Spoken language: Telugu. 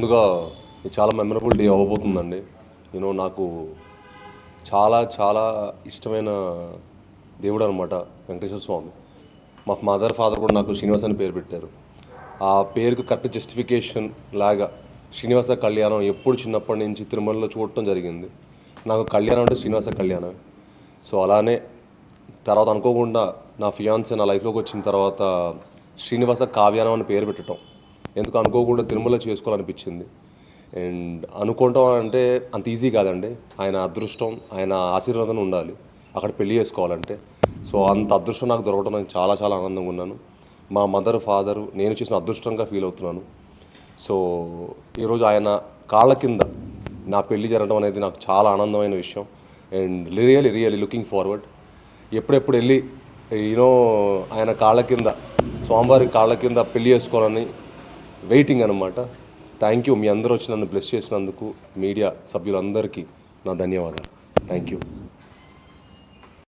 ముందుగా ఇది చాలా మెమరబుల్ డే అవ్వబోతుందండి. నాకు చాలా చాలా ఇష్టమైన దేవుడు అనమాట వెంకటేశ్వర స్వామి. మా మదర్ ఫాదర్ కూడా నాకు శ్రీనివాస్ అని పేరు పెట్టారు. ఆ పేరుకు కరెక్ట్ జస్టిఫికేషన్ లాగా శ్రీనివాస కళ్యాణం ఎప్పుడు చిన్నప్పటి నుంచి తిరుమలలో చూడటం జరిగింది. నాకు కళ్యాణం అంటే శ్రీనివాస కళ్యాణం. సో అలానే తర్వాత అనుకోకుండా నా ఫియాన్సీ నా లైఫ్లోకి వచ్చిన తర్వాత శ్రీనివాస కావ్యానం అని పేరు పెట్టడం ఎందుకు అనుకోకుండా తిరుమల చేసుకోవాలనిపించింది. అండ్ అనుకోవటం అంటే అంత ఈజీ కాదండి. ఆయన అదృష్టం, ఆయన ఆశీర్వాదం ఉండాలి అక్కడ పెళ్లి చేసుకోవాలంటే. సో అంత అదృష్టం నాకు దొరకడం నేను చాలా చాలా ఆనందంగా ఉన్నాను. మా మదర్ ఫాదరు నేను చేసిన అదృష్టంగా ఫీల్ అవుతున్నాను. సో ఈరోజు ఆయన కాళ్ళ కింద నా పెళ్లి జరగడం అనేది నాకు చాలా ఆనందమైన విషయం. అండ్ రియలీ లుకింగ్ ఫార్వర్డ్ ఎప్పుడెప్పుడు వెళ్ళి ఆయన కాళ్ళ కింద, స్వామివారి కాళ్ళ కింద పెళ్లి చేసుకోవాలని వెయిటింగ్ అనమాట. Thank you. మీ అందరూ వచ్చి నన్ను బ్లెస్ చేసినందుకు మీడియా సభ్యులందరికీ నా ధన్యవాదాలు. Thank you.